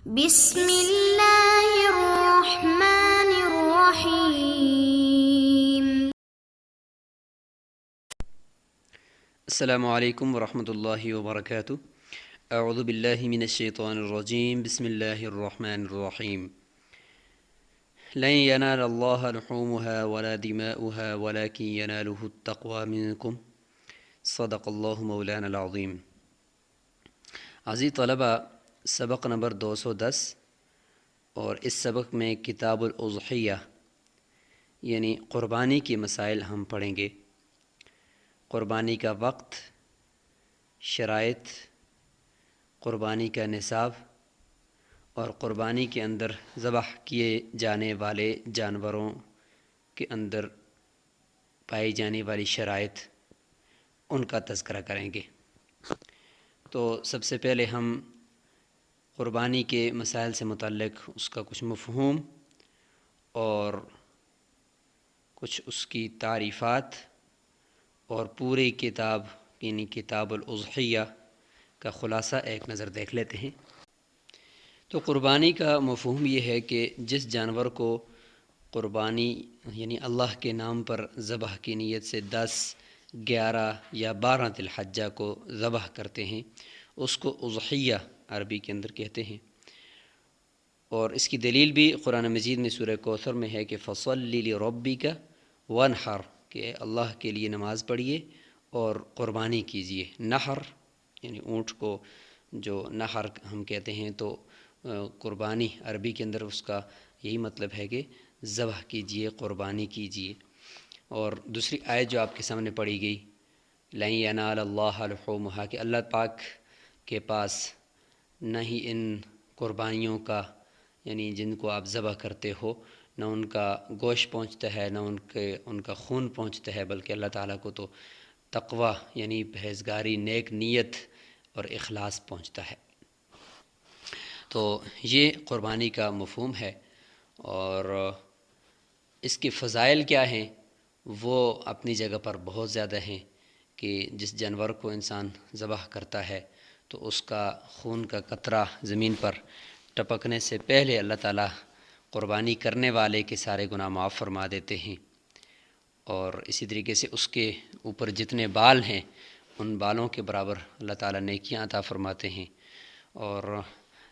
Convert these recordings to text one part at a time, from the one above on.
بسم اللہ الرحمن الرحیم۔ السلام علیکم ورحمۃ اللہ وبرکاتہ۔ اعوذ باللہ من الشیطان الرجیم، بسم اللہ الرحمن الرحیم۔ لن ینال اللہ لحومها ولا دماؤها ولكن ینالہ التقوی منکم، صدق اللہ مولانا العظیم۔ عزیز طلبہ، سبق نمبر 210 اور اس سبق میں کتاب الاضحیہ یعنی قربانی کے مسائل ہم پڑھیں گے۔ قربانی کا وقت، شرائط، قربانی کا نصاب اور قربانی کے اندر ذبح کیے جانے والے جانوروں کے اندر پائی جانے والی شرائط، ان کا تذکرہ کریں گے۔ تو سب سے پہلے ہم قربانی کے مسائل سے متعلق اس کا کچھ مفہوم اور کچھ اس کی تعریفات اور پوری کتاب یعنی کتاب الاضحیہ کا خلاصہ ایک نظر دیکھ لیتے ہیں۔ تو قربانی کا مفہوم یہ ہے کہ جس جانور کو قربانی یعنی اللہ کے نام پر ذبح کی نیت سے 10، 11 یا 12 ذی الحجہ کو ذبح کرتے ہیں، اس کو اضحیہ عربی کے اندر کہتے ہیں۔ اور اس کی دلیل بھی قرآن مجید میں سورہ کوثر میں ہے کہ فَصَلِّ لِرَبِّكَ وَانْحَرْ، کہ اللہ کے لیے نماز پڑھیے اور قربانی کیجیے۔ نحر یعنی اونٹ کو جو نحر ہم کہتے ہیں، تو قربانی عربی کے اندر اس کا یہی مطلب ہے کہ ذبح کیجیے، قربانی کیجیے۔ اور دوسری آیت جو آپ کے سامنے پڑھی گئی، لَن يَنَالَ اللَّهَ لُحُومُهَا، کہ اللہ پاک کے پاس نہ ہی ان قربانیوں کا یعنی جن کو آپ ذبح کرتے ہو، نہ ان کا گوشت پہنچتا ہے، نہ ان کا خون پہنچتا ہے، بلکہ اللہ تعالیٰ کو تو تقوی یعنی پرہیزگاری، نیک نیت اور اخلاص پہنچتا ہے۔ تو یہ قربانی کا مفہوم ہے۔ اور اس کے فضائل کیا ہیں، وہ اپنی جگہ پر بہت زیادہ ہیں کہ جس جانور کو انسان ذبح کرتا ہے تو اس کا خون کا قطرہ زمین پر ٹپکنے سے پہلے اللہ تعالیٰ قربانی کرنے والے کے سارے گناہ معاف فرما دیتے ہیں۔ اور اسی طریقے سے اس کے اوپر جتنے بال ہیں ان بالوں کے برابر اللہ تعالیٰ نیکیاں عطا فرماتے ہیں۔ اور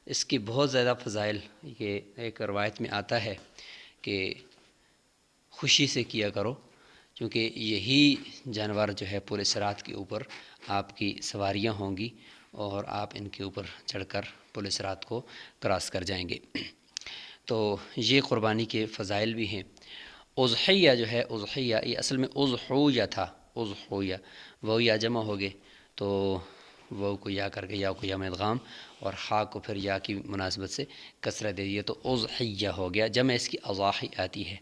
اس کی بہت زیادہ فضائل، یہ ایک روایت میں آتا ہے کہ خوشی سے کیا کرو، کیونکہ یہی جانور جو ہے پورے صراط کے اوپر آپ کی سواریاں ہوں گی اور آپ ان کے اوپر چڑھ کر پورے صراط کو کراس کر جائیں گے۔ تو یہ قربانی کے فضائل بھی ہیں۔ اضحیہ جو ہے، اضحیہ یہ اصل میں اضحویہ تھا، اضحویہ، وہ یا جمع ہو گئے تو وہ کو یا کر کے یا کو یا میں ادغام اور ہا کو پھر یا کی مناسبت سے کسرہ دے دیے تو اضحیہ ہو گیا۔ جمع اس کی اضاحی آتی ہے۔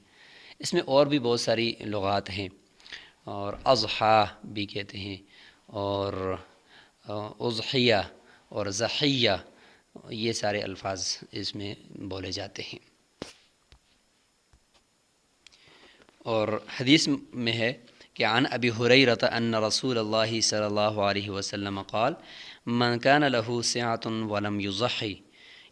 اس میں اور بھی بہت ساری لغات ہیں، اور اضحیٰ بھی کہتے ہیں، اور اضحیہ اور ضحیہ، یہ سارے الفاظ اس میں بولے جاتے ہیں۔ اور حدیث میں ہے کہ عن ابی ہریرہ ان رسول اللہ صلی اللہ علیہ وسلم قال من کان لہ سعۃ ولم یضحی،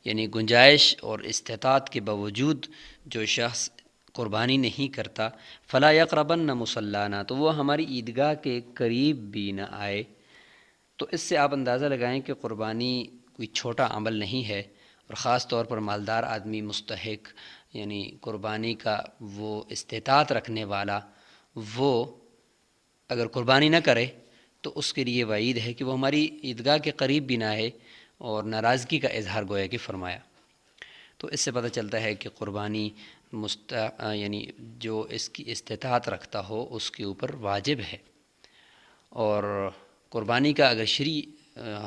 یعنی گنجائش اور استطاعت کے باوجود جو شخص قربانی نہیں کرتا، فلا یقربن مصلانا، تو وہ ہماری عیدگاہ کے قریب بھی نہ آئے۔ تو اس سے آپ اندازہ لگائیں کہ قربانی کوئی چھوٹا عمل نہیں ہے، اور خاص طور پر مالدار آدمی مستحق یعنی قربانی کا وہ استطاعت رکھنے والا، وہ اگر قربانی نہ کرے تو اس کے لیے وعید ہے کہ وہ ہماری عیدگاہ کے قریب بھی نہ آئے، اور ناراضگی کا اظہار گویا کہ فرمایا۔ تو اس سے پتہ چلتا ہے کہ قربانی یعنی جو اس کی استطاعت رکھتا ہو اس کے اوپر واجب ہے۔ اور قربانی کا اگر شرعی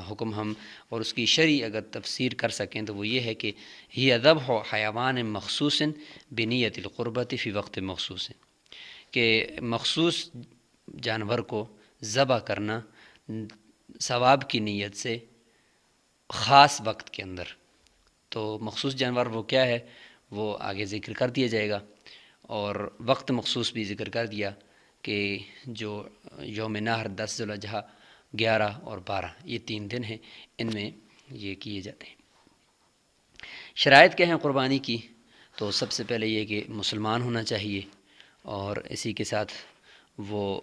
حکم ہم اور اس کی شرعی اگر تفسیر کر سکیں تو وہ یہ ہے کہ ہی ذبح حیوان مخصوص بنیت القربۃ فی وقت مخصوص، کہ مخصوص جانور کو ذبح کرنا ثواب کی نیت سے خاص وقت کے اندر۔ تو مخصوص جانور وہ کیا ہے، وہ آگے ذکر کر دیا جائے گا، اور وقت مخصوص بھی ذکر کر دیا کہ جو یوم نحر 10 ذی الحجہ 11 اور 12 یہ 3 دن ہیں، ان میں یہ کیے جاتے ہیں۔ شرائط کیا ہیں قربانی کی؟ تو سب سے پہلے یہ کہ مسلمان ہونا چاہیے، اور اسی کے ساتھ وہ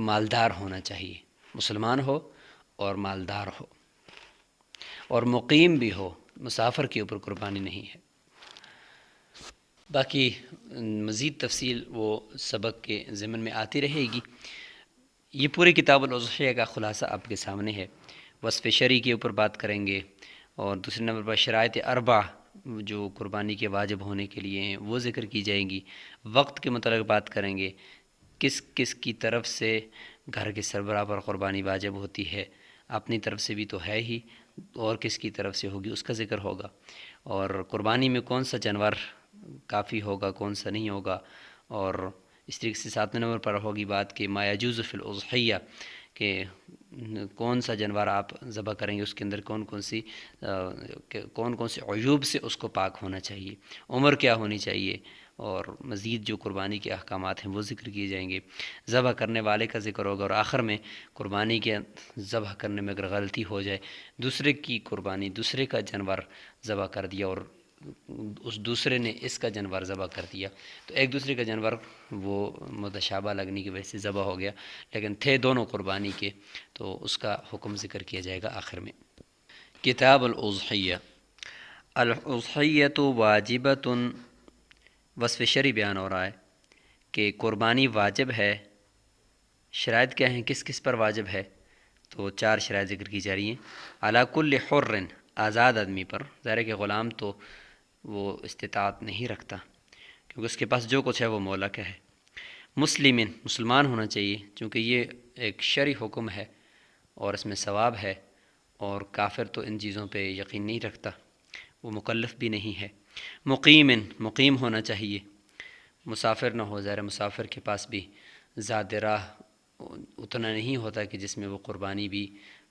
مالدار ہونا چاہیے، مسلمان ہو اور مالدار ہو، اور مقیم بھی ہو، مسافر کے اوپر قربانی نہیں ہے۔ باقی مزید تفصیل وہ سبق کے ضمن میں آتی رہے گی۔ یہ پوری کتاب الاضحیہ کا خلاصہ آپ کے سامنے ہے۔ وصف شرعی کے اوپر بات کریں گے، اور دوسرے نمبر پر شرائط اربع جو قربانی کے واجب ہونے کے لیے ہیں وہ ذکر کی جائیں گی۔ وقت کے متعلق بات کریں گے، کس کس کی طرف سے گھر کے سربراہ پر قربانی واجب ہوتی ہے، اپنی طرف سے بھی تو ہے ہی، اور کس کی طرف سے ہوگی اس کا ذکر ہوگا، اور قربانی میں کون سا جانور کافی ہوگا کون سا نہیں ہوگا، اور اس طریقے سے 7 نمبر پر ہوگی بات کہ ما یجوز فی الاضحیہ، کہ کون سا جانور آپ ذبح کریں گے، اس کے اندر کون کون سے عیوب سے اس کو پاک ہونا چاہیے، عمر کیا ہونی چاہیے، اور مزید جو قربانی کے احکامات ہیں وہ ذکر کیے جائیں گے۔ ذبح کرنے والے کا ذکر ہوگا، اور آخر میں قربانی کے ذبح کرنے میں اگر غلطی ہو جائے، دوسرے کی قربانی دوسرے کا جانور ذبح کر دیا اور اس دوسرے نے اس کا جانور ذبح کر دیا، تو ایک دوسرے کا جانور وہ متشابہ لگنے کی وجہ سے ذبح ہو گیا، لیکن تھے دونوں قربانی کے، تو اس کا حکم ذکر کیا جائے گا آخر میں۔ کتاب الاضحیہ۔ الاضحیۃ واجبۃ، وصف شرعی بیان ہو رہا ہے کہ قربانی واجب ہے۔ شرائط کیا ہیں، کس کس پر واجب ہے؟ تو 4 شرائط ذکر کی جا رہی ہیں۔ علی کل حر، آزاد آدمی پر، ظاہر ہے کہ غلام تو وہ استطاعت نہیں رکھتا کیونکہ اس کے پاس جو کچھ ہے وہ مولا کا ہے۔ مسلمن، مسلمان ہونا چاہیے چونکہ یہ ایک شرعی حکم ہے اور اس میں ثواب ہے، اور کافر تو ان چیزوں پہ یقین نہیں رکھتا، وہ مکلف بھی نہیں ہے۔ مقیمن، مقیم ہونا چاہیے، مسافر نہ ہو، ظاہر مسافر کے پاس بھی زاد راہ اتنا نہیں ہوتا کہ جس میں وہ قربانی بھی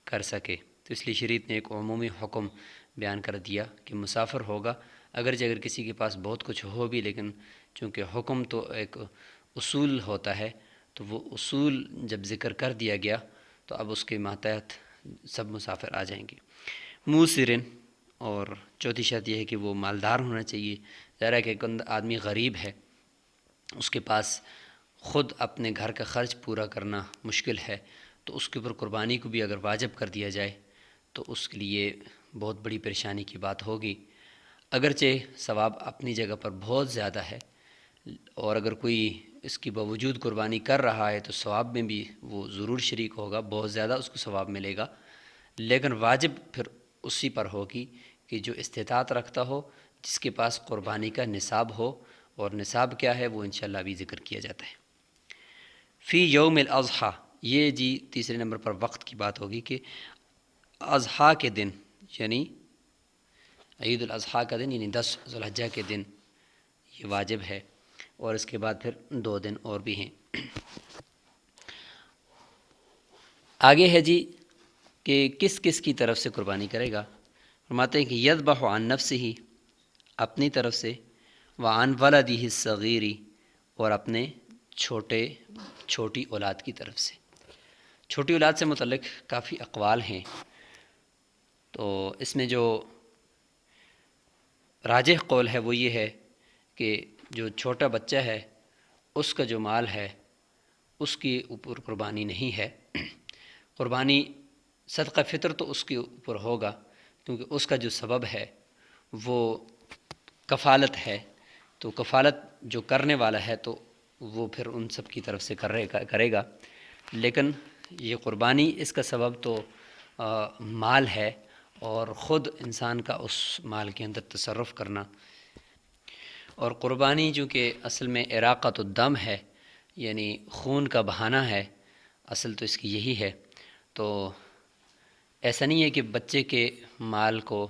کر سکے، تو اس لیے شریعت نے ایک عمومی حکم بیان کر دیا کہ مسافر ہوگا، اگر کسی کے پاس بہت کچھ ہو بھی، لیکن چونکہ حکم تو ایک اصول ہوتا ہے، تو وہ اصول جب ذکر کر دیا گیا تو اب اس کے ماتحت سب مسافر آ جائیں گے۔ موسرن، اور چوتھی شرط یہ ہے کہ وہ مالدار ہونا چاہیے، ظاہر ہے کہ آدمی غریب ہے، اس کے پاس خود اپنے گھر کا خرچ پورا کرنا مشکل ہے، تو اس کے اوپر قربانی کو بھی اگر واجب کر دیا جائے تو اس کے لیے بہت بڑی پریشانی کی بات ہوگی۔ اگرچہ ثواب اپنی جگہ پر بہت زیادہ ہے، اور اگر کوئی اس کی باوجود قربانی کر رہا ہے تو ثواب میں بھی وہ ضرور شریک ہوگا، بہت زیادہ اس کو ثواب ملے گا، لیکن واجب پھر اسی پر ہوگی کہ جو استطاعت رکھتا ہو، جس کے پاس قربانی کا نصاب ہو، اور نصاب کیا ہے وہ انشاءاللہ بھی ذکر کیا جاتا ہے۔ فی یوم الاضحیٰ، یہ جی تیسرے نمبر پر وقت کی بات ہوگی کہ اضحیٰ کے دن، یعنی عید الاضحیٰ کا دن، یعنی 10 ذو الحجہ کے دن یہ واجب ہے، اور اس کے بعد پھر 2 دن اور بھی ہیں۔ آگے ہے جی کہ کس کس کی طرف سے قربانی کرے گا۔ فرماتے ہیں کہ یذبح عن نفسہ، اپنی طرف سے، وعن ولدہ الصغیر، اور اپنے چھوٹی اولاد کی طرف سے۔ چھوٹی اولاد سے متعلق کافی اقوال ہیں، تو اس میں جو راجح قول ہے وہ یہ ہے کہ جو چھوٹا بچہ ہے اس کا جو مال ہے اس کے اوپر قربانی نہیں ہے، قربانی صدقہ فطر تو اس کے اوپر ہوگا، کیونکہ اس کا جو سبب ہے وہ کفالت ہے، تو کفالت جو کرنے والا ہے تو وہ پھر ان سب کی طرف سے کرے گا، لیکن یہ قربانی اس کا سبب تو مال ہے، اور خود انسان کا اس مال کے اندر تصرف کرنا، اور قربانی جو کہ اصل میں اراقۃ الدم ہے، یعنی خون کا بہانا ہے، اصل تو اس کی یہی ہے، تو ایسا نہیں ہے کہ بچے کے مال کو،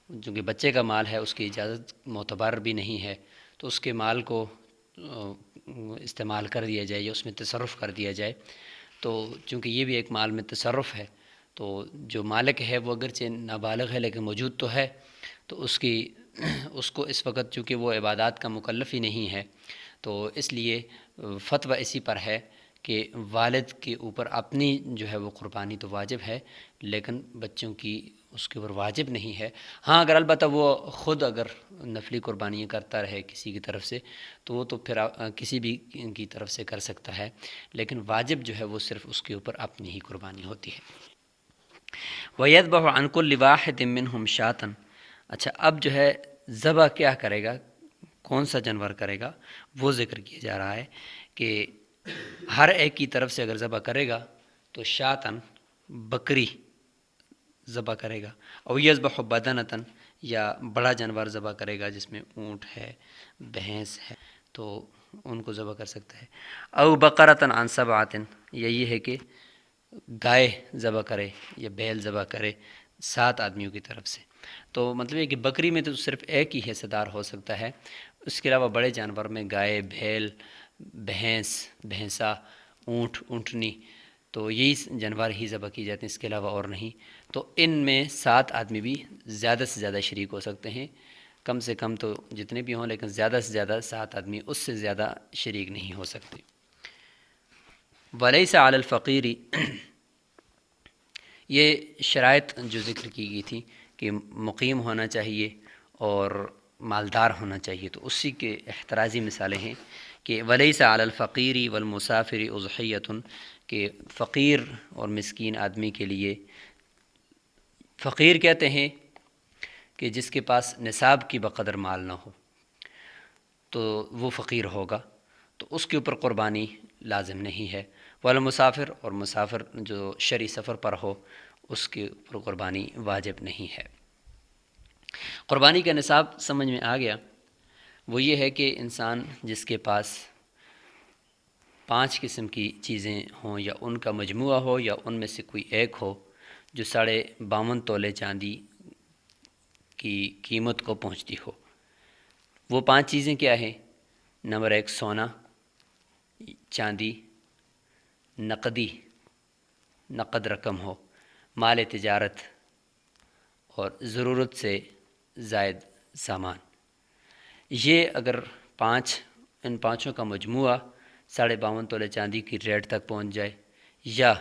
جو کہ بچے کا مال ہے اس کی اجازت معتبر بھی نہیں ہے، تو اس کے مال کو استعمال کر دیا جائے یا اس میں تصرف کر دیا جائے، تو چونکہ یہ بھی ایک مال میں تصرف ہے، تو جو مالک ہے وہ اگرچہ نابالغ ہے لیکن موجود تو ہے، تو اس کو اس وقت چونکہ وہ عبادات کا مکلف ہی نہیں ہے، تو اس لیے فتویٰ اسی پر ہے کہ والد کے اوپر اپنی جو ہے وہ قربانی تو واجب ہے، لیکن بچوں کی اس کے اوپر واجب نہیں ہے۔ ہاں اگر البتہ وہ خود اگر نفلی قربانیاں کرتا رہے کسی کی طرف سے تو وہ تو پھر کسی بھی کی طرف سے کر سکتا ہے، لیکن واجب جو ہے وہ صرف اس کے اوپر اپنی ہی قربانی ہوتی ہے۔ وَيَذْبَحُ عَنْ كُلِّ وَاحِدٍ مِّنْهُمْ شَاةً، اچھا اب جو ہے ذبح کیا کرے گا، کون سا جانور کرے گا، وہ ذکر کیا جا رہا ہے کہ ہر ایک کی طرف سے اگر ذبح کرے گا تو شاتن بکری ذبح کرے گا، او یذبح بدنتن یا بڑا جانور ذبح کرے گا جس میں اونٹ ہے، بھینس ہے، تو ان کو ذبح کر سکتا ہے۔ او بقرتن عن سبعتن، یا یہ ہے کہ گائے ذبح کرے یا بیل ذبح کرے 7 آدمیوں کی طرف سے، تو مطلب یہ کہ بکری میں تو صرف ایک ہی حصہ دار ہو سکتا ہے، اس کے علاوہ بڑے جانور میں گائے، بھیل، بھینسا، اونٹ، اونٹنی، تو یہی جانور ہی ذبح کی جاتے ہیں، اس کے علاوہ اور نہیں۔ تو ان میں 7 آدمی بھی زیادہ سے زیادہ شریک ہو سکتے ہیں، کم سے کم تو جتنے بھی ہوں، لیکن زیادہ سے زیادہ 7 آدمی اس سے زیادہ شریک نہیں ہو سکتے۔ وَلَيْسَ عَلَى الْفَقِيرِ، یہ شرائط جو ذکر کی گئی تھی کہ مقیم ہونا چاہیے اور مالدار ہونا چاہیے، تو اسی کے احترازی مثالیں ہیں کہ وَلَيْسَ عَلَى الْفَقِيرِ وَالْمُسَافِرِ أُضْحِيَّةٌ، کہ فقیر اور مسکین آدمی کے لیے، فقیر کہتے ہیں کہ جس کے پاس نصاب کی بقدر مال نہ ہو تو وہ فقیر ہوگا، تو اس کے اوپر قربانی لازم نہیں ہے۔ والمسافر، اور مسافر جو شرعی سفر پر ہو اس کے اوپر قربانی واجب نہیں ہے۔ قربانی کا نصاب سمجھ میں آ گیا، وہ یہ ہے کہ انسان جس کے پاس 5 قسم کی چیزیں ہوں یا ان کا مجموعہ ہو یا ان میں سے کوئی ایک ہو جو 52.5 تولے چاندی کی قیمت کو پہنچتی ہو۔ وہ 5 چیزیں کیا ہیں؟ نمبر 1 سونا، چاندی، نقد رقم ہو، مال تجارت اور ضرورت سے زائد سامان۔ یہ اگر ان پانچوں کا مجموعہ 52.5 تولے چاندی کی ریٹ تک پہنچ جائے، یا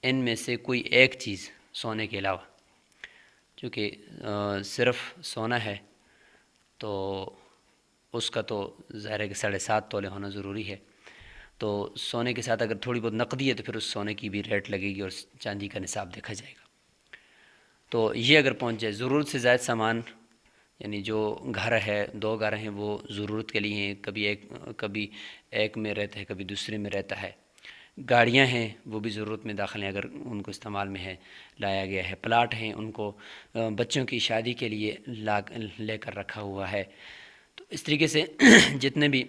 ان میں سے کوئی ایک چیز سونے کے علاوہ، چونکہ صرف سونا ہے تو اس کا تو ظاہر ہے کہ 7.5 تولے ہونا ضروری ہے، تو سونے کے ساتھ اگر تھوڑی بہت نقدی ہے تو پھر اس سونے کی بھی ریٹ لگے گی اور چاندی کا نصاب دیکھا جائے گا۔ تو یہ اگر پہنچ جائے، ضرورت سے زائد سامان، یعنی جو گھر ہے، 2 گھر ہیں وہ ضرورت کے لیے ہیں، کبھی ایک میں رہتا ہے، کبھی دوسرے میں رہتا ہے۔ گاڑیاں ہیں وہ بھی ضرورت میں داخل ہیں اگر ان کو استعمال میں ہے لایا گیا ہے۔ پلاٹ ہیں، ان کو بچوں کی شادی کے لیے لے کر رکھا ہوا ہے۔ تو اس طریقے سے جتنے بھی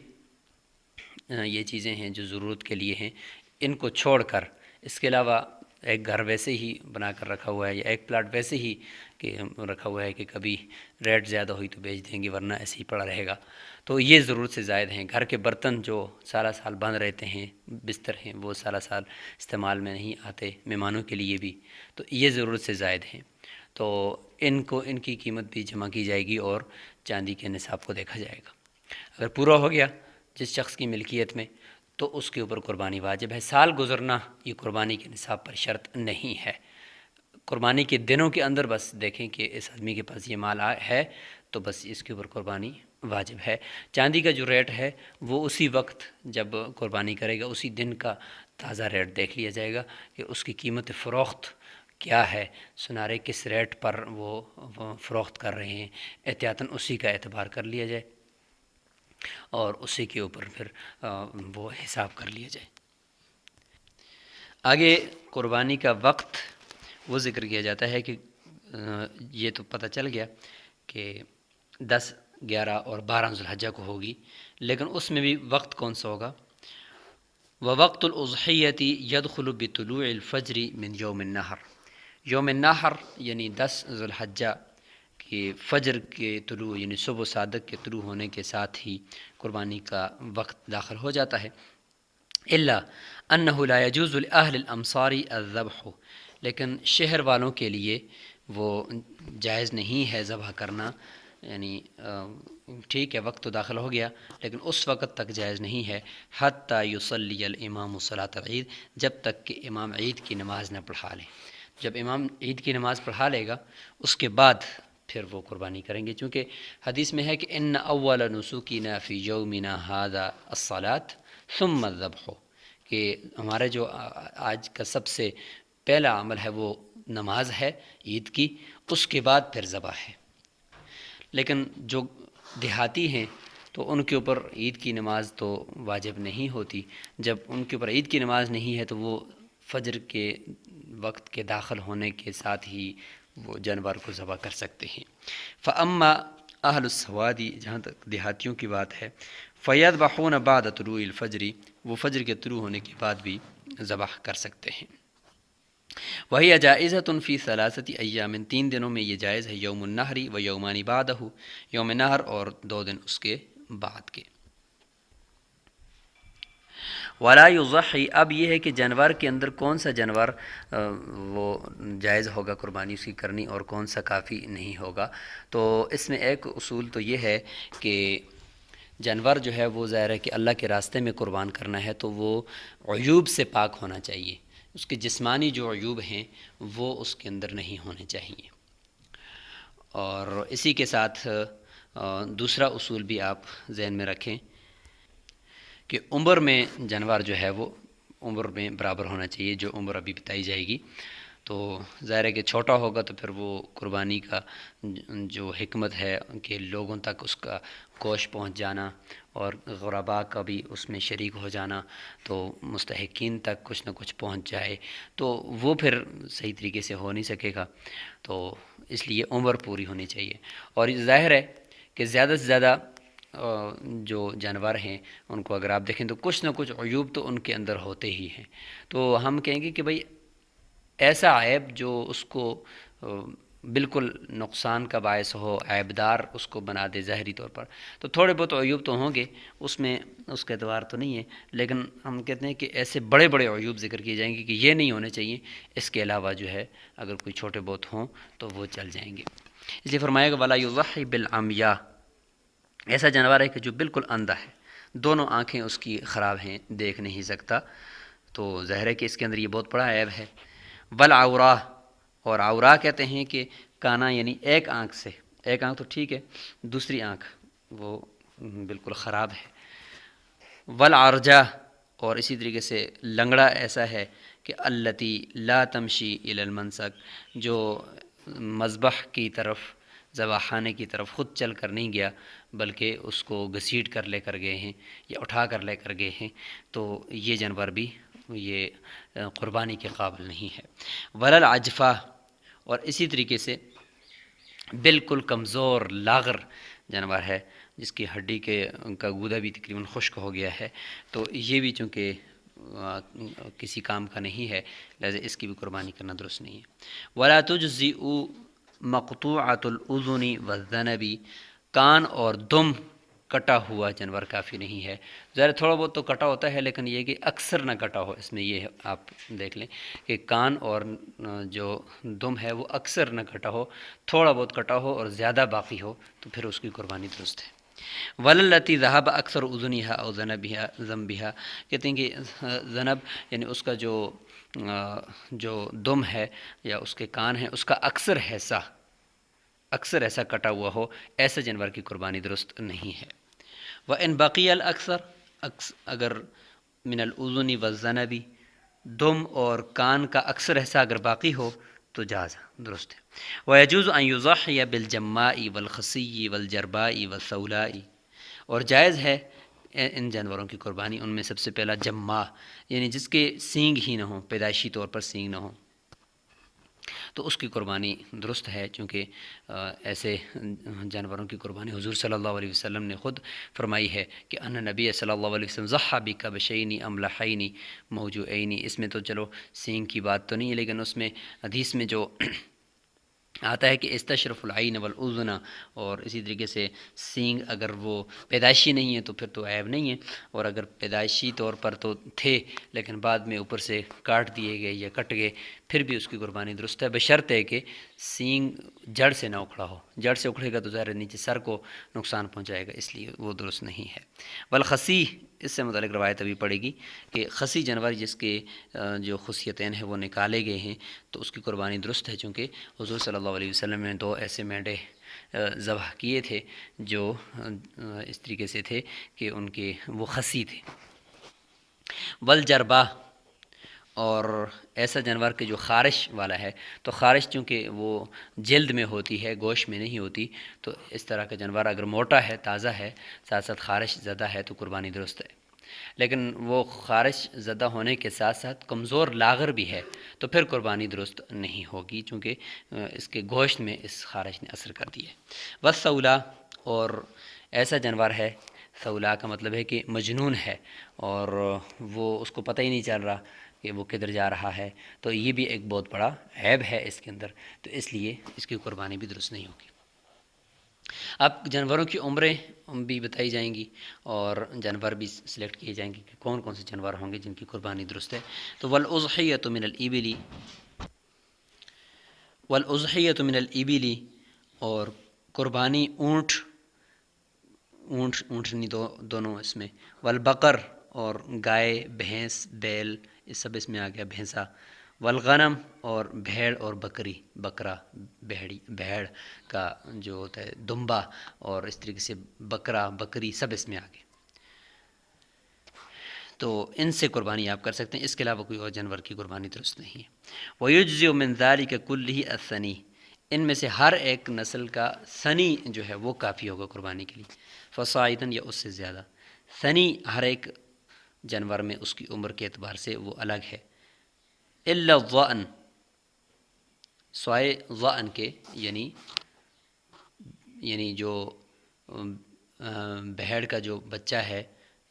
یہ چیزیں ہیں جو ضرورت کے لیے ہیں، ان کو چھوڑ کر اس کے علاوہ ایک گھر ویسے ہی بنا کر رکھا ہوا ہے یا ایک پلاٹ ویسے ہی کہ رکھا ہوا ہے کہ کبھی ریٹ زیادہ ہوئی تو بیچ دیں گے ورنہ ایسے ہی پڑا رہے گا، تو یہ ضرورت سے زائد ہیں۔ گھر کے برتن جو سارا سال بند رہتے ہیں، بستر ہیں وہ سارا سال استعمال میں نہیں آتے، مہمانوں کے لیے بھی، تو یہ ضرورت سے زائد ہیں، تو ان کی قیمت بھی جمع کی جائے گی اور چاندی کے نصاب کو دیکھا جائے گا۔ اگر پورا ہو گیا جس شخص کی ملکیت میں تو اس کے اوپر قربانی واجب ہے۔ سال گزرنا یہ قربانی کے نصاب پر شرط نہیں ہے، قربانی کے دنوں کے اندر بس دیکھیں کہ اس آدمی کے پاس یہ مال ہے تو بس اس کے اوپر قربانی واجب ہے۔ چاندی کا جو ریٹ ہے وہ اسی وقت جب قربانی کرے گا اسی دن کا تازہ ریٹ دیکھ لیا جائے گا کہ اس کی قیمت فروخت کیا ہے، سنارے کس ریٹ پر وہ فروخت کر رہے ہیں، احتیاطاً اسی کا اعتبار کر لیا جائے اور اسی کے اوپر پھر وہ حساب کر لیا جائے۔ آگے قربانی کا وقت وہ ذکر کیا جاتا ہے کہ یہ تو پتہ چل گیا کہ 10، 11 اور 12 ذو الحجہ کو ہوگی، لیکن اس میں بھی وقت کون سا ہوگا؟ وَوَقْتُ الْأُضْحِيَّةِ يَدْخُلُ بِطُلُوعِ الْفَجْرِ مِنْ يَوْمِ النَّحْرِ، یوم النحر یعنی 10 ذو الحجہ کہ فجر کے طلوع یعنی صبح صادق کے طلوع ہونے کے ساتھ ہی قربانی کا وقت داخل ہو جاتا ہے۔ الا انه لا يجوز لاهل الامصار الذبح، لیکن شہر والوں کے لیے وہ جائز نہیں ہے ذبح کرنا، یعنی ٹھیک ہے وقت تو داخل ہو گیا لیکن اس وقت تک جائز نہیں ہے حتی یصلی الامام صلاۃ العید، جب تک کہ امام عید کی نماز نہ پڑھا لیں۔ جب امام عید کی نماز پڑھا لے گا اس کے بعد پھر وہ قربانی کریں گے، چونکہ حدیث میں ہے کہ ان اول نسوکنا فی یومنا ھذا الصلاۃ ثم الذبح، کہ ہمارا جو آج کا سب سے پہلا عمل ہے وہ نماز ہے عید کی، اس کے بعد پھر ذبح ہے۔ لیکن جو دیہاتی ہیں تو ان کے اوپر عید کی نماز تو واجب نہیں ہوتی، جب ان کے اوپر عید کی نماز نہیں ہے تو وہ فجر کے وقت کے داخل ہونے کے ساتھ ہی وہ جانور کو ذبح کر سکتے ہیں۔ فاما اہل السوادی، جہاں تک دیہاتیوں کی بات ہے، فیذبحون بعد طلوع الفجر، وہ فجر کے طلوع ہونے کے بعد بھی ذبح کر سکتے ہیں۔ وہی جائزۃ فی ثلاثۃ ایام، 3 دنوں میں یہ جائز ہے، یوم النحر و یومان بعدہ، یوم نحر اور 2 دن اس کے بعد کے۔ ولا یضحی، اب یہ ہے کہ جانور کے اندر کون سا جانور وہ جائز ہوگا قربانی اس کی کرنی اور کون سا کافی نہیں ہوگا، تو اس میں ایک اصول تو یہ ہے کہ جانور جو ہے وہ ظاہر ہے کہ اللہ کے راستے میں قربان کرنا ہے تو وہ عیوب سے پاک ہونا چاہیے، اس کے جسمانی جو عیوب ہیں وہ اس کے اندر نہیں ہونے چاہیے۔ اور اسی کے ساتھ دوسرا اصول بھی آپ ذہن میں رکھیں کہ عمر میں جانور جو ہے وہ عمر میں برابر ہونا چاہیے، جو عمر ابھی بتائی جائے گی۔ تو ظاہر ہے کہ چھوٹا ہوگا تو پھر وہ قربانی کا جو حکمت ہے کہ لوگوں تک اس کا گوشت پہنچ جانا اور غرباء کا بھی اس میں شریک ہو جانا، تو مستحقین تک کچھ نہ کچھ پہنچ جائے، تو وہ پھر صحیح طریقے سے ہو نہیں سکے گا، تو اس لیے عمر پوری ہونی چاہیے۔ اور ظاہر ہے کہ زیادہ سے زیادہ جو جانور ہیں ان کو اگر آپ دیکھیں تو کچھ نہ کچھ عیوب تو ان کے اندر ہوتے ہی ہیں، تو ہم کہیں گے کہ بھئی ایسا عیب جو اس کو بالکل نقصان کا باعث ہو، عیبدار اس کو بنا دے ظاہری طور پر، تو تھوڑے بہت عیوب تو ہوں گے، اس میں اس کا اعتبار تو نہیں ہے، لیکن ہم کہتے ہیں کہ ایسے بڑے بڑے عیوب ذکر کیے جائیں گے کہ یہ نہیں ہونے چاہیے، اس کے علاوہ جو ہے اگر کوئی چھوٹے بہت ہوں تو وہ چل جائیں گے۔ اس لیے فرمایا کہ ولا یضحی بالعمیاء، ایسا جانور ہے کہ جو بالکل اندھا ہے، دونوں آنکھیں اس کی خراب ہیں، دیکھ نہیں سکتا، تو ظاہر ہے کہ اس کے اندر یہ بہت بڑا عیب ہے۔ والعوراء، اور عورا کہتے ہیں کہ کانا یعنی ایک آنکھ سے، ایک آنکھ تو ٹھیک ہے، دوسری آنکھ وہ بالکل خراب ہے۔ والعرجہ، اور اسی طریقے سے لنگڑا ایسا ہے کہ التی لا تمشی الی المنسک، جو مذبح کی طرف، ذبح خانے کی طرف خود چل کر نہیں گیا بلکہ اس کو گھسیٹ کر لے کر گئے ہیں یا اٹھا کر لے کر گئے ہیں، تو یہ جانور بھی یہ قربانی کے قابل نہیں ہے۔ وللعجفہ، اور اسی طریقے سے بالکل کمزور لاغر جانور ہے جس کی ہڈی کا گودا بھی تقریباً خشک ہو گیا ہے، تو یہ بھی چونکہ کسی کام کا نہیں ہے لہذا اس کی بھی قربانی کرنا درست نہیں ہے۔ ولا تجزئ مقطوعۃ الاذن والذنب، کان اور دم کٹا ہوا جانور کافی نہیں ہے، ظاہر تھوڑا بہت تو کٹا ہوتا ہے لیکن یہ کہ اکثر نہ کٹا ہو، اس میں یہ آپ دیکھ لیں کہ کان اور جو دم ہے وہ اکثر نہ کٹا ہو، تھوڑا بہت کٹا ہو اور زیادہ باقی ہو تو پھر اس کی قربانی درست ہے۔ وللتی ذهب اکثر اذنها او ذنبها، کہتے ہیں کہ ذنب یعنی اس کا جو دم ہے یا اس کے کان ہیں اس کا اکثر ایسا کٹا ہوا ہو، ایسے جانور کی قربانی درست نہیں ہے۔ وَإِن بَقِيَ الْأَكْثَرُ، اگر من الْأُذُنِ وَالذَّنَبِ، دم اور کان کا اکثر حصہ اگر باقی ہو تو جاز درست ہے۔ وَيَجُوزُ أَن يُضَحِّيَ بِالْجَمَّاءِ وَالْخَصِيِّ وَالْجَرْبَاءِ وَالثَّوْلَاءِ، اور جائز ہے ان جانوروں کی قربانی، ان میں سب سے پہلا جمّا یعنی جس کے سینگ ہی نہ ہوں، پیدائشی طور پر سینگ نہ ہوں، تو اس کی قربانی درست ہے، چونکہ ایسے جانوروں کی قربانی حضور صلی اللہ علیہ وسلم نے خود فرمائی ہے کہ ان نبی صلی اللہ علیہ وسلم ضحى بکبشین املحین موجوعین، اس میں تو چلو سینگ کی بات تو نہیں ہے لیکن اس میں حدیث میں جو آتا ہے کہ استشرف العین والاذن، اور اسی طریقے سے سینگ اگر وہ پیدائشی نہیں ہے تو پھر تو عیب نہیں ہے، اور اگر پیدائشی طور پر تو تھے لیکن بعد میں اوپر سے کاٹ دیے گئے یا کٹ گئے پھر بھی اس کی قربانی درست ہے، بشرط ہے کہ سینگ جڑ سے نہ اکھڑا ہو، جڑ سے اکھڑے گا تو ظاہر نیچے سر کو نقصان پہنچائے گا، اس لیے وہ درست نہیں ہے۔ والخسی، اس سے متعلق روایت ابھی پڑے گی کہ خسی جانور جس کے جو خصیتین ہیں وہ نکالے گئے ہیں تو اس کی قربانی درست ہے، چونکہ حضور صلی اللہ علیہ وسلم نے 2 ایسے مینڈے ذبح کیے تھے جو اس طریقے سے تھے کہ ان کے وہ خسی تھے۔ والجربہ، اور ایسا جانور کہ جو خارش والا ہے، تو خارش چونکہ وہ جلد میں ہوتی ہے، گوشت میں نہیں ہوتی، تو اس طرح کا جانور اگر موٹا ہے، تازہ ہے، ساتھ ساتھ خارش زدہ ہے تو قربانی درست ہے۔ لیکن وہ خارش زدہ ہونے کے ساتھ ساتھ کمزور لاغر بھی ہے تو پھر قربانی درست نہیں ہوگی، چونکہ اس کے گوشت میں اس خارش نے اثر کر دی ہے۔ والسولا، اور ایسا جانور ہے، سولا کا مطلب ہے کہ مجنون ہے اور وہ اس کو پتہ ہی نہیں چل رہا کہ وہ کدھر جا رہا ہے، تو یہ بھی ایک بہت بڑا عیب ہے اس کے اندر، تو اس لیے اس کی قربانی بھی درست نہیں ہوگی۔ اب جانوروں کی عمریں بھی بتائی جائیں گی اور جانور بھی سلیکٹ کیے جائیں گے کہ کون کون سے جانور ہوں گے جن کی قربانی درست ہے۔ تو والاضحیۃ من الابل، والاضحیۃ من الابل، اور قربانی اونٹنی دونوں اس میں، والبقر، اور گائے، بھینس، بیل، یہ سب اس میں آ گیا، بھینسا، والغنم، اور بھیڑ اور بکری، بکرا، بھیڑ کا جو ہوتا ہے دمبا، اور اس طریقے سے بکرا، بکری، سب اس میں آ گئے، تو ان سے قربانی آپ کر سکتے ہیں، اس کے علاوہ کوئی اور جانور کی قربانی درست نہیں ہے۔ وَيُجْزِئُ مِنْ ذَلِكَ كُلِّهِ الثَّنِي، ان میں سے ہر ایک نسل کا ثنی جو ہے وہ کافی ہوگا قربانی کے لیے، فصاعداً، یا اس سے زیادہ۔ ثنی ہر ایک جانور میں اس کی عمر کے اعتبار سے وہ الگ ہے، الا الظأن، سوائے ظأن کے، یعنی جو بھیڑ کا جو بچہ ہے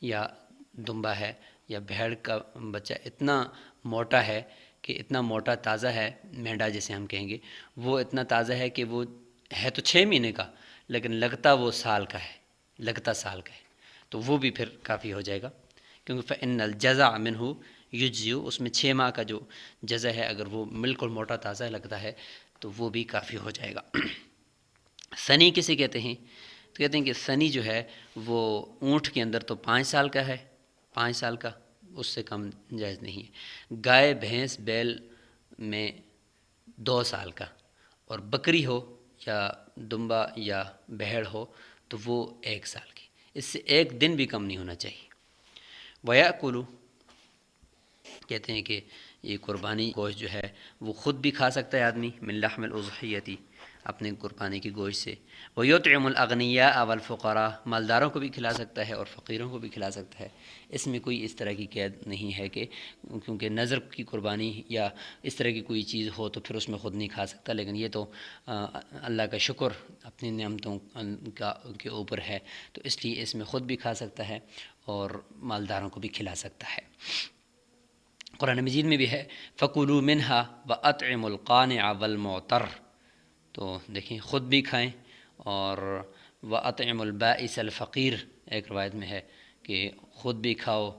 یا دمبا ہے یا بھیڑ کا بچہ اتنا موٹا ہے کہ اتنا موٹا تازہ ہے، مینڈا جیسے ہم کہیں گے، وہ اتنا تازہ ہے کہ وہ ہے تو 6 مہینے کا لیکن لگتا وہ سال کا ہے، لگتا سال کا ہے، تو وہ بھی پھر کافی ہو جائے گا، کیونکہ فإن الجزع منہ یجزئ، اس میں 6 ماہ کا جو جزع ہے اگر وہ بالکل موٹا تازہ لگتا ہے تو وہ بھی کافی ہو جائے گا۔ ثنی کسے کہتے ہیں؟ تو کہتے ہیں کہ ثنی جو ہے وہ اونٹ کے اندر تو 5 سال کا ہے، 5 سال کا، اس سے کم جائز نہیں ہے۔ گائے، بھینس، بیل میں 2 سال کا، اور بکری ہو یا دمبا یا بھیڑ ہو تو وہ 1 سال کی، اس سے 1 دن بھی کم نہیں ہونا چاہیے۔ وَيَأْكُلُ، کہتے ہیں کہ یہ قربانی گوشت جو ہے وہ خود بھی کھا سکتا ہے آدمی، من لحم الاضحیۃ، اپنے قربانی کی گوشت سے، وَيُطْعِمُ الْأَغْنِيَاءَ وَالْفُقَرَاءَ، مالداروں کو بھی کھلا سکتا ہے اور فقیروں کو بھی کھلا سکتا ہے، اس میں کوئی اس طرح کی قید نہیں ہے کہ کیونکہ نظر کی قربانی یا اس طرح کی کوئی چیز ہو تو پھر اس میں خود نہیں کھا سکتا، لیکن یہ تو اللہ کا شکر اپنی نعمتوں کے اوپر ہے، تو اس لیے اس میں خود بھی کھا سکتا ہے اور مالداروں کو بھی کھلا سکتا ہے۔ قرآن مجید میں بھی ہے فَكُلُوا مِنْهَا وَأَطْعِمُوا الْقَانِعَ وَالْمُعْتَرَّ، تو دیکھیں خود بھی کھائیں اور وَأَطْعِمُوا الْبَائِسَ الْفَقِيرَ، ایک روایت میں ہے کہ خود بھی کھاؤ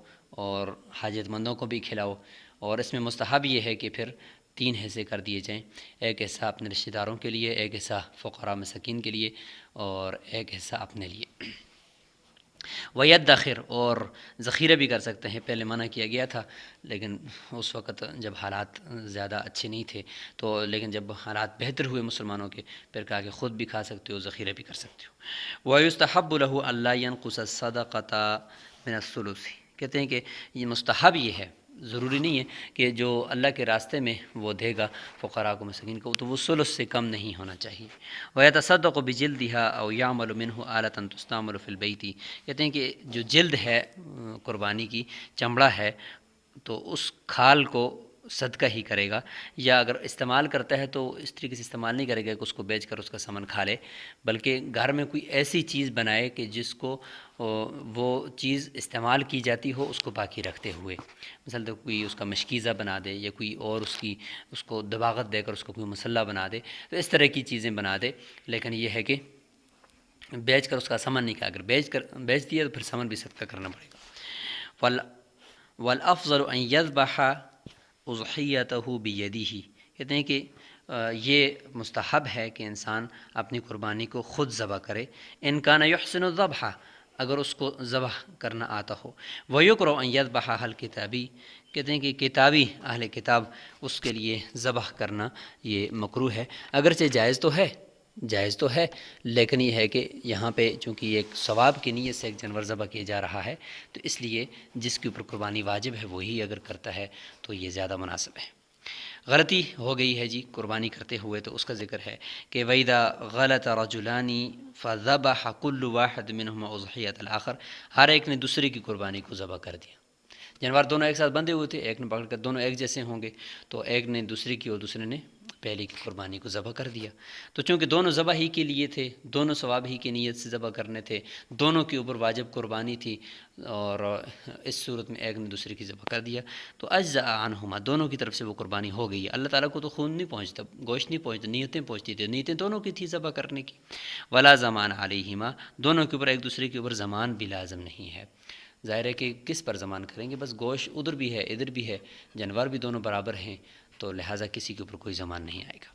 اور حاجت مندوں کو بھی کھلاؤ، اور اس میں مستحب یہ ہے کہ پھر 3 حصے کر دیے جائیں، ایک حصہ اپنے رشتہ داروں کے لیے، ایک حصہ فقراء مساکین کے لیے، اور ایک حصہ اپنے لیے۔ وَيَدَّخِرُ، اور ذخیرہ بھی کر سکتے ہیں، پہلے منع کیا گیا تھا لیکن اس وقت جب حالات زیادہ اچھے نہیں تھے تو، لیکن جب حالات بہتر ہوئے مسلمانوں کے، پھر کہا کہ خود بھی کھا سکتے ہو، ذخیرہ بھی کر سکتے ہو۔ وَيُسْتَحَبُّ لَهُ أَلَّا يَنْقُصَ الصَّدَقَةَ مِنَ الثُّلُثِ، کہتے ہیں کہ یہ مستحب یہ ہے، ضروری نہیں ہے کہ جو اللہ کے راستے میں وہ دے گا فقراء کو، مساکین کو، تو وہ ثلث سے کم نہیں ہونا چاہیے۔ وَيَتَصَدَّقُ بِجِلْدِهَا أَوْ يَعْمَلُ مِنْهُ آلَةً تُسْتَعْمَلُ فِي الْبَيْتِ، کہتے ہیں کہ جو جلد ہے قربانی کی، چمڑا ہے، تو اس کھال کو صدقہ ہی کرے گا، یا اگر استعمال کرتا ہے تو اس طریقے سے استعمال نہیں کرے گا کہ اس کو بیچ کر اس کا سامان کھا لے، بلکہ گھر میں کوئی ایسی چیز بنائے کہ جس کو وہ چیز استعمال کی جاتی ہو اس کو باقی رکھتے ہوئے، مثلا تو کوئی اس کا مشکیزہ بنا دے یا کوئی اور اس کو دباغت دے کر اس کو کوئی مسلح بنا دے، تو اس طرح کی چیزیں بنا دے، لیکن یہ ہے کہ بیچ کر اس کا ثمن نہیں کھا، اگر بیچ دیا تو پھر ثمن بھی صدقہ کرنا پڑے گا۔ والافضل ان یذبح اضحیتہ بیدہ، کہتے ہیں کہ یہ مستحب ہے کہ انسان اپنی قربانی کو خود ذبح کرے، ان کان یحسن الذبح، اگر اس کو ذبح کرنا آتا ہو، ویکرہ ان یذبح الکتابی، کہتے ہیں کہ کتابی اہل کتاب اس کے لیے ذبح کرنا یہ مکروہ ہے، اگرچہ جائز تو ہے لیکن یہ ہے کہ یہاں پہ چونکہ یہ ایک ثواب کی نیت سے ایک جانور ذبح کیا جا رہا ہے، تو اس لیے جس کے اوپر قربانی واجب ہے وہی اگر کرتا ہے تو یہ زیادہ مناسب ہے۔ غلطی ہو گئی ہے جی قربانی کرتے ہوئے، تو اس کا ذکر ہے کہ وَإِذَا غَلَطَ رَجُلَانِ فَذَبَحَ كُلُّ وَاحِدٍ مِّنْهُمَا أُضْحِيَةَ الْآخَرِ، ہر ایک نے دوسرے کی قربانی کو ذبح کر دیا۔ جانور دونوں ایک ساتھ بندھے ہوئے تھے، ایک نے پکڑ کر، دونوں ایک جیسے ہوں گے تو ایک نے دوسری کی اور دوسرے نے پہلے کی قربانی کو ذبح کر دیا، تو چونکہ دونوں ذبح ہی کے لیے تھے، دونوں ثواب ہی کی نیت سے ذبح کرنے تھے، دونوں کے اوپر واجب قربانی تھی، اور اس صورت میں ایک نے دوسرے کی ذبح کر دیا تو اجزاء عنہما، دونوں کی طرف سے وہ قربانی ہو گئی ہے۔ اللہ تعالیٰ کو تو خون نہیں پہنچتا، گوشت نہیں پہنچتا، نیتیں پہنچتی تھیں، نیتیں دونوں کی تھی ذبح کرنے کی۔ ولا زمان علیہما، دونوں کے اوپر ایک دوسرے کے اوپر زمان بھی لازم نہیں ہے۔ ظاہر ہے کہ کس پر زمان کریں گے، بس گوشت ادھر بھی ہے ادھر بھی ہے، جانور بھی دونوں برابر ہیں، تو لہٰذا کسی کے اوپر کوئی زمان نہیں آئے گا۔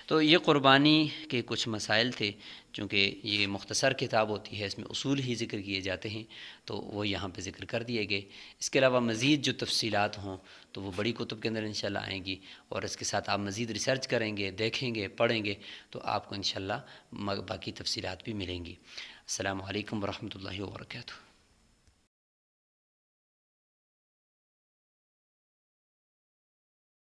تو یہ قربانی کے کچھ مسائل تھے، چونکہ یہ مختصر کتاب ہوتی ہے، اس میں اصول ہی ذکر کیے جاتے ہیں تو وہ یہاں پہ ذکر کر دیے گئے۔ اس کے علاوہ مزید جو تفصیلات ہوں تو وہ بڑی کتب کے اندر انشاءاللہ آئیں گی، اور اس کے ساتھ آپ مزید ریسرچ کریں گے، دیکھیں گے، پڑھیں گے تو آپ کو انشاءاللہ باقی تفصیلات بھی ملیں گی۔ السلام علیکم ورحمۃ اللہ وبرکاتہ۔